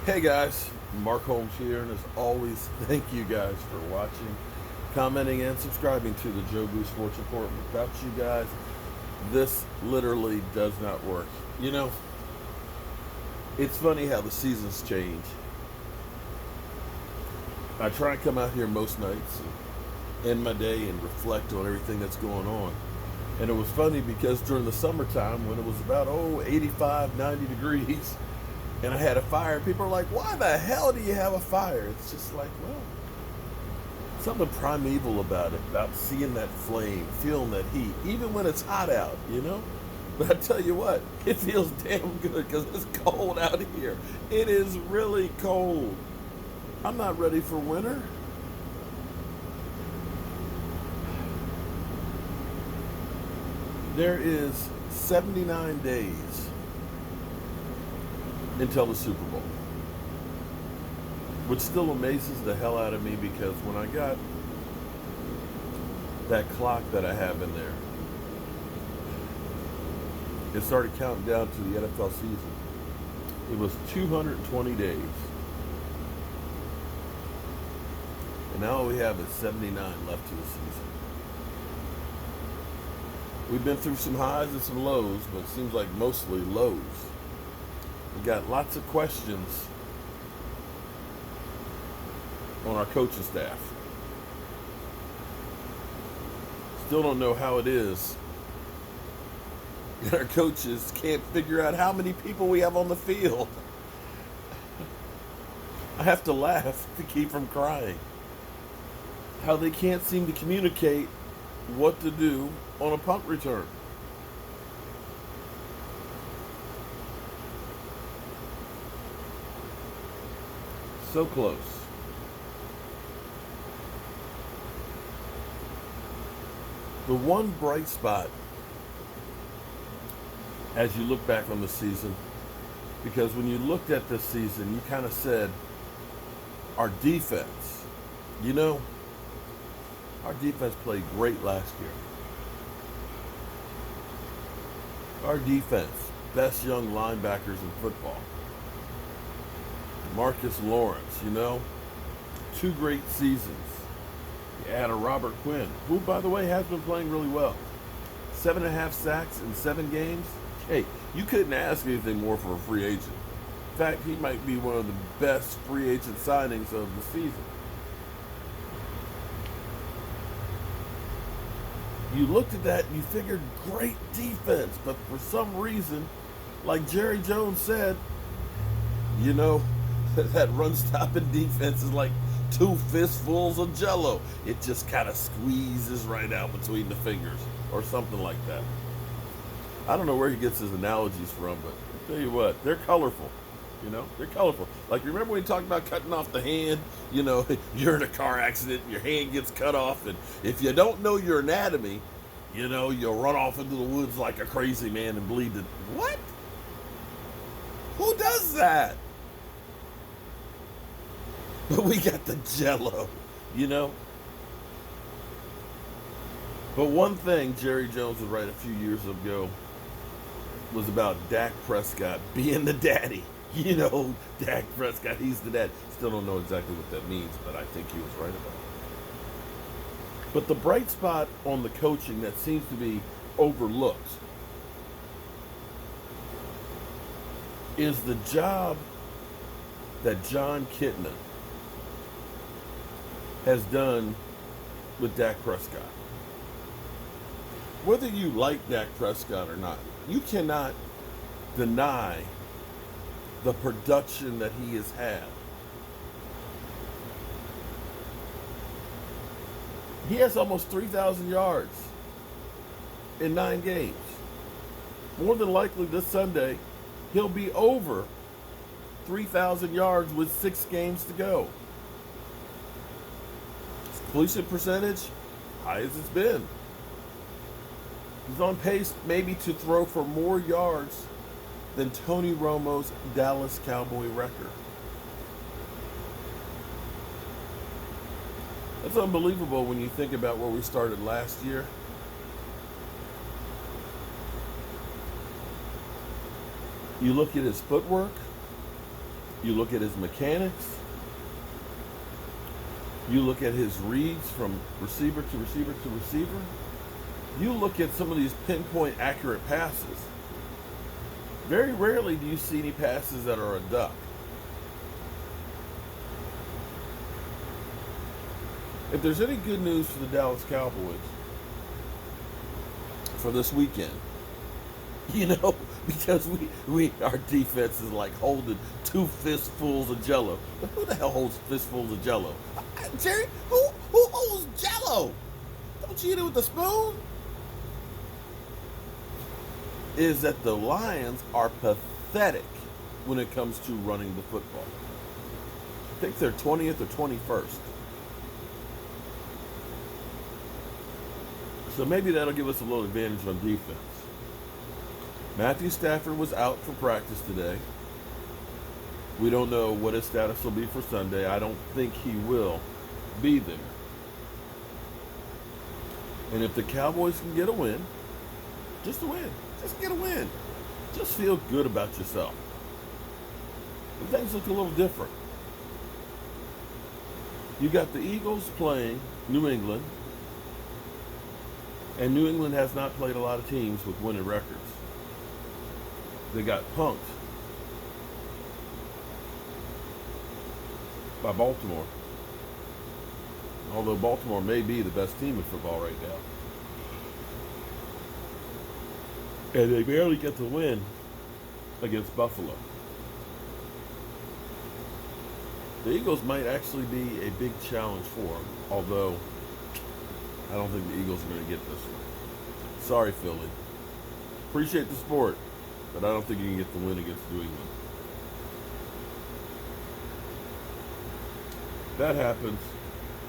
Hey guys, Mark Holmes here, and as always, thank you guys for watching, commenting, and subscribing to the Joe Boo Sports Report. Without you guys, this literally does not work. You know, it's funny how the seasons change. I try and come out here most nights and end my day and reflect on everything that's going on. And it was funny because during the summertime, when it was about 85, 90 degrees, and I had a fire, people are like, why the hell do you have a fire? It's just like, well, something primeval about it, about seeing that flame, feeling that heat, even when it's hot out, you know? But I tell you what, it feels damn good because it's cold out here. It is really cold. I'm not ready for winter. There is 79 days until the Super Bowl, which still amazes the hell out of me because when I got that clock that I have in there, it started counting down to the NFL season. It was 220 days. And now all we have is 79 left to the season. We've been through some highs and some lows, but it seems like mostly lows. We got lots of questions on our coaching staff. Still don't know how it is that our coaches can't figure out how many people we have on the field. I have to laugh to keep from crying. How they can't seem to communicate what to do on a punt return. So close. The one bright spot as you look back on the season, because when you looked at this season, you kind of said, our defense, you know, our defense played great last year. Our defense, best young linebackers in football. Marcus Lawrence, you know, 2 great seasons. You add a Robert Quinn, who, by the way, has been playing really well. 7.5 sacks in 7 games. Hey, you couldn't ask anything more for a free agent. In fact, he might be one of the best free agent signings of the season. You looked at that and you figured great defense, but for some reason, like Jerry Jones said, you know, that run-stopping defense is like 2 fistfuls of Jell-O. It just kind of squeezes right out between the fingers, or something like that. I don't know where he gets his analogies from, but I'll tell you what, they're colorful. You know, they're colorful. Like, remember when he talked about cutting off the hand? You know, you're in a car accident, your hand gets cut off, and if you don't know your anatomy, you know, you'll run off into the woods like a crazy man and bleed to... What? Who does that? But we got the Jell-O, you know? But one thing Jerry Jones was right a few years ago was about Dak Prescott being the daddy. You know, Dak Prescott, he's the dad. Still don't know exactly what that means, but I think he was right about it. But the bright spot on the coaching that seems to be overlooked is the job that John Kitna has done with Dak Prescott. Whether you like Dak Prescott or not, you cannot deny the production that he has had. He has almost 3,000 yards in 9 games. More than likely this Sunday, he'll be over 3,000 yards with 6 games to go. His completion percentage, high as it's been. He's on pace maybe to throw for more yards than Tony Romo's Dallas Cowboy record. That's unbelievable when you think about where we started last year. You look at his footwork, You look at his mechanics. You look at his reads from receiver to receiver to receiver. You look at some of these pinpoint accurate passes. Very rarely do you see any passes that are a duck. If there's any good news for the Dallas Cowboys for this weekend, because our defense is like holding two fistfuls of Jello. But who the hell holds fistfuls of Jello? Jerry, who holds Jello? Don't you eat it with a spoon? Is that the Lions are pathetic when it comes to running the football. I think they're 20th or 21st. So maybe that'll give us a little advantage on defense. Matthew Stafford was out for practice today. We don't know what his status will be for Sunday. I don't think he will be there. And if the Cowboys can get a win, just a win, just get a win, just feel good about yourself. But things look a little different. You got the Eagles playing New England, and New England has not played a lot of teams with winning records. They got punked by Baltimore. Although Baltimore may be the best team in football right now. And they barely get the win against Buffalo. The Eagles might actually be a big challenge for them, although I don't think the Eagles are going to get this one. Sorry, Philly. Appreciate the sport, but I don't think you can get the win against New England. If that happens,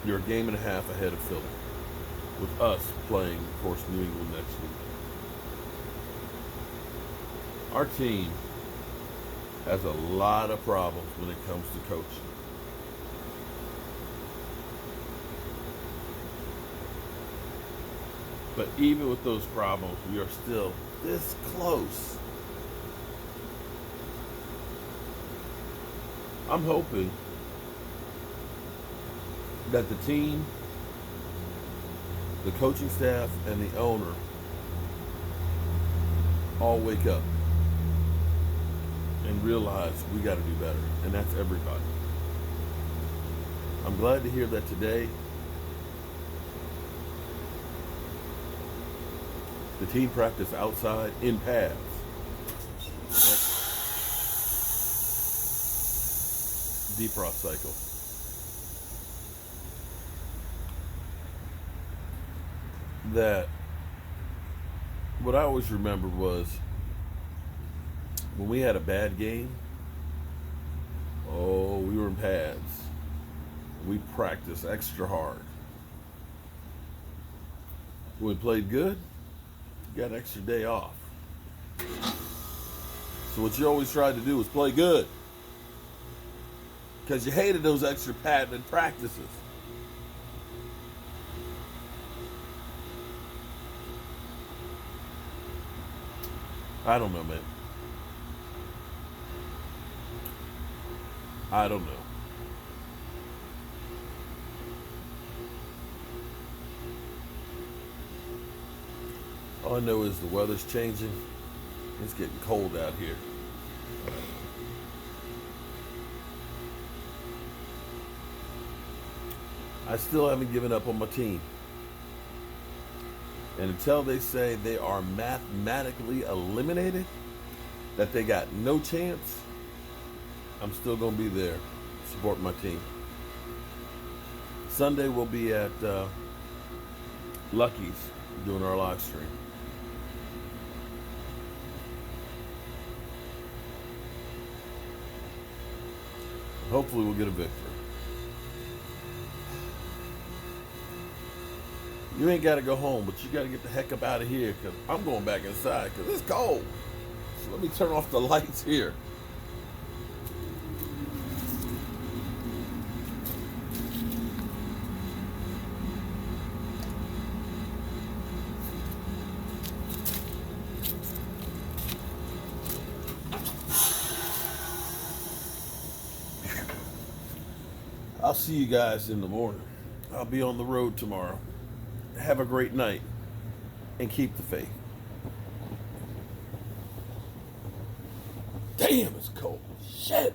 you're a game and a half ahead of Philly, with us playing, of course, New England next week. Our team has a lot of problems when it comes to coaching. But even with those problems, we are still this close. I'm hoping that the team, the coaching staff, and the owner all wake up and realize we got to do better, and that's everybody. I'm glad to hear that today the team practiced outside in pads. Defrost cycle. That what I always remembered was when we had a bad game, we were in pads. We practiced extra hard. When we played good, you got an extra day off. So what you always tried to do was play good, because you hated those extra padded practices. I don't know, man. I don't know. All I know is the weather's changing. It's getting cold out here. I still haven't given up on my team. And until they say they are mathematically eliminated, that they got no chance, I'm still going to be there supporting my team. Sunday we'll be at Lucky's doing our live stream. Hopefully we'll get a victory. You ain't got to go home, but you got to get the heck up out of here, because I'm going back inside because it's cold. So let me turn off the lights here. I'll see you guys in the morning. I'll be on the road tomorrow. Have a great night and keep the faith. Damn, it's cold. Shit.